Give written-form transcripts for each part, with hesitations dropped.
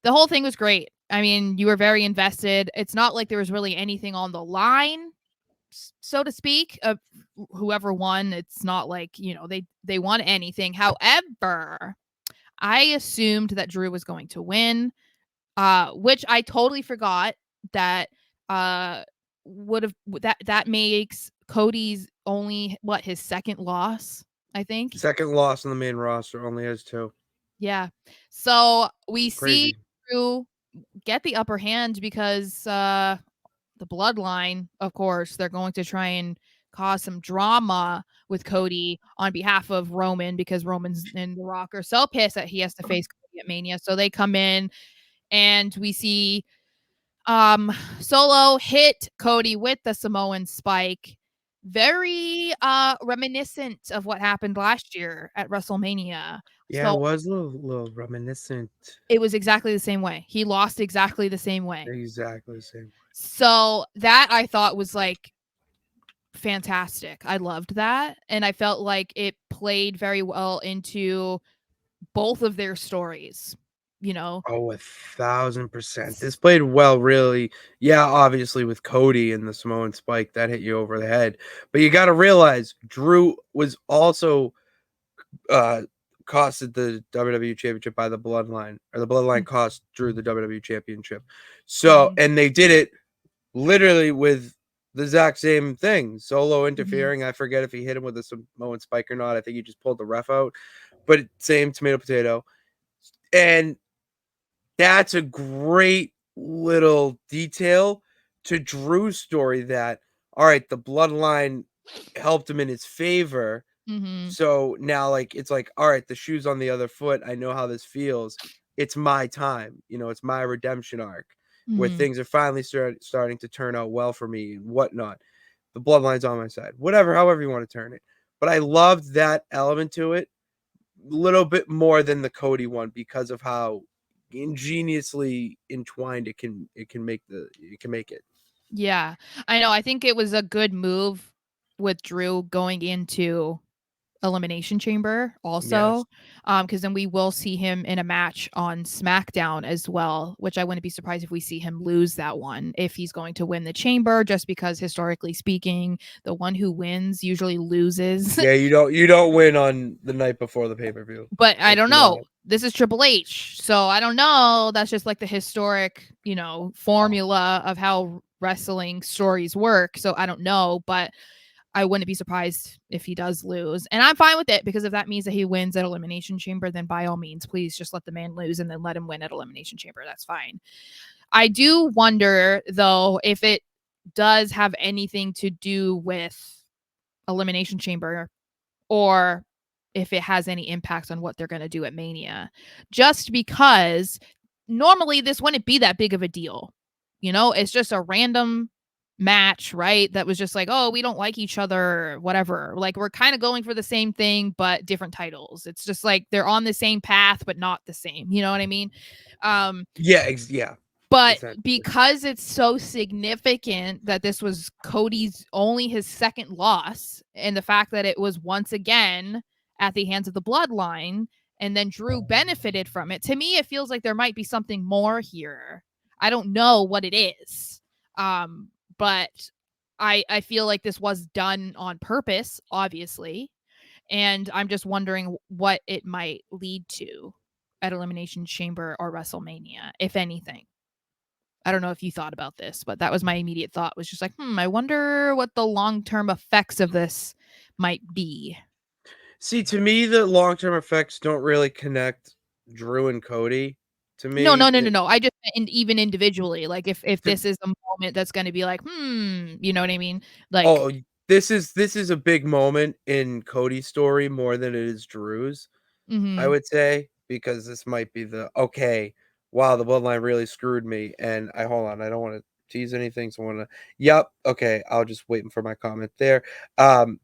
The whole thing was great. I mean, you were very invested. It's not like there was really anything on the line, so to speak, of whoever won. It's not like, they won anything. However, I assumed that Drew was going to win, which I totally forgot that would have that makes Cody's only his second loss, I think. Second loss on the main roster, only has 2. Yeah. So we see Crazy. Drew get the upper hand because the bloodline, of course, they're going to try and cause some drama with Cody on behalf of Roman, because Roman's and The Rock are so pissed that he has to face Cody at Mania. So they come in and we see Solo hit Cody with the Samoan spike. Very reminiscent of what happened last year at WrestleMania. Yeah, it So was a little reminiscent. it was exactly the same way. He lost exactly the same way. Exactly the same. So that I thought was like fantastic. I loved that. And I felt like it played very well into both of their stories, you know? Oh, 1,000%. This played well, really. Yeah, obviously with Cody and the Samoan spike that hit you over the head. But you got to realize Drew was also uh costed the WWE Championship by the Bloodline, or the Bloodline cost Drew the WWE Championship. So, Mhm. and they did it literally with the exact same thing. Solo Mhm. interfering. I forget if he hit him with a Samoan spike or not. I think he just pulled the ref out. But same tomato potato. And that's a great little detail to Drew's story that, all right, the bloodline helped him in his favor. Mhm. So now, like, it's like, all right, the shoe's on the other foot. I know how this feels. It's my time. It's my redemption arc where Mhm. things are finally starting to turn out well for me and whatnot. The bloodline's on my side. Whatever, however you want to turn it. But I loved that element to it a little bit more than the Cody one because of how ingeniously entwined it can make it. Yeah. I know. I think it was a good move with Drew going into Elimination Chamber Yes. also, because then we will see him in a match on SmackDown as well, which I wouldn't be surprised if we see him lose that one if he's going to win the Chamber, just because historically speaking, the one who wins usually loses. Yeah, you don't win on the night before the pay-per-view. But I That's don't know. not. This is Triple H, so I don't know. That's just like the historic, formula of how wrestling stories work. So I don't know, but I wouldn't be surprised if he does lose. And I'm fine with it, because if that means that he wins at Elimination Chamber, then by all means, please just let the man lose and then let him win at Elimination Chamber. That's fine. I do wonder, though, if it does have anything to do with Elimination Chamber, or if it has any impact on what they're going to do at Mania. Just because normally this wouldn't be that big of a deal. It's just a random match, right? That was just like, oh, we don't like each other, or whatever. Like, we're kind of going for the same thing, but different titles. It's just like they're on the same path, but not the same. You know what I mean? Um, Yeah. but Essentially. because it's so significant that this was Cody's only his second loss, and the fact that it was once again at the hands of the bloodline, and then Drew benefited from it, to me, it feels like there might be something more here. I don't know what it is. But I feel like this was done on purpose, obviously. And I'm just wondering what it might lead to at Elimination Chamber or WrestleMania, if anything. I don't know if you thought about this, but that was my immediate thought, was just like, I wonder what the long-term effects of this might be. See, to me, the long-term effects don't really connect Drew and Cody. To No, no, me, no, no, no. I just meant even individually, like if to, this is a moment that's going to be like, you know what I mean? Like, oh, this is a big moment in Cody's story more than it is Drew's. I mhm. would say, because this might be the okay. Wow, the bloodline really screwed me. And I hold on, I don't want to tease anything, so I want to. Yep, okay. I'll just wait for my comment there. Um,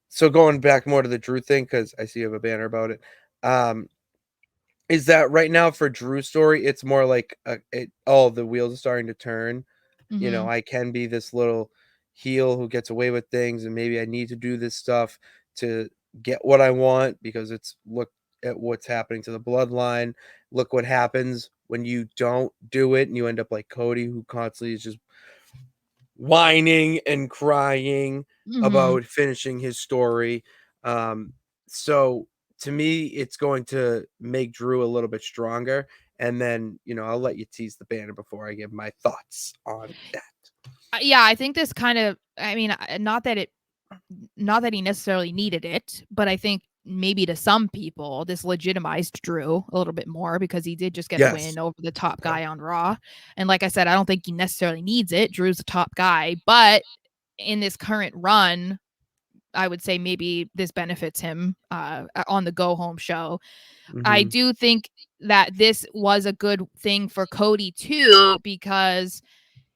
so going back more to the Drew thing, because I see you have a banner about it. Um, is that right now for Drew's story? It's more like the wheels are starting to turn. Mhm. I can be this little heel who gets away with things, and maybe I need to do this stuff to get what I want, because it's look at what's happening to the bloodline. Look what happens when you don't do it and you end up like Cody, who constantly is just whining and crying Mhm. about finishing his story. Um, so to me, it's going to make Drew a little bit stronger. And then, I'll let you tease the banner before I give my thoughts on that. Yeah, I think this kind of, I mean, not that he necessarily needed it, but I think maybe to some people this legitimized Drew a little bit more because he did just get a Yes. win over the top Okay. guy on Raw. And like I said, I don't think he necessarily needs it. Drew's a top guy, but in this current run, I would say maybe this benefits him on the go home show. I Hmm. do think that this was a good thing for Cody too, because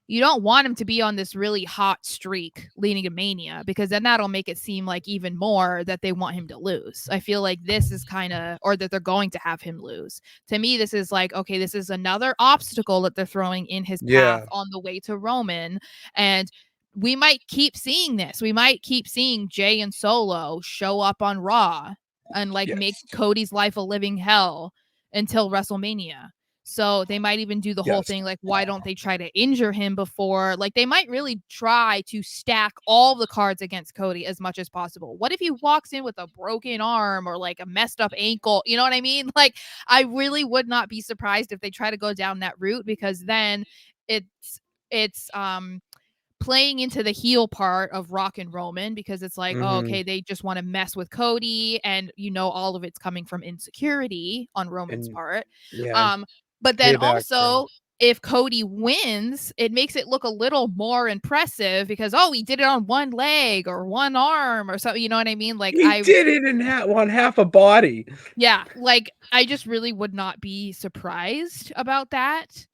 you don't want him to be on this really hot streak leading to Mania, because then that'll make it seem like even more that they want him to lose. I feel like this is kind of, or that they're going to have him lose. To me, this is like, okay, this is another obstacle that they're throwing in his path Yeah. on the way to Roman. And we might keep seeing this. We might keep seeing Jay and Solo show up on Raw and like make Yes. Cody's life a living hell until WrestleMania. So they might even do the whole Yes. thing like, why don't they try to injure him before? Like, they might really try to stack all the cards against Cody as much as possible. What if he walks in with a broken arm or like a messed up ankle? You know what I mean? Like, I really would not be surprised if they try to go down that route, because then it's playing into the heel part of Rock and Roman, because it's like, oh, Hmm. okay, they just want to mess with Cody, and all of it's coming from insecurity on Roman's And part. yeah, Um, but then payback for also, if Cody wins, it makes it look a little more impressive because, oh, he did it on one leg or one arm or something. You know what I mean? Like, he did it in on half a body. yeah, like I just really would not be surprised about that.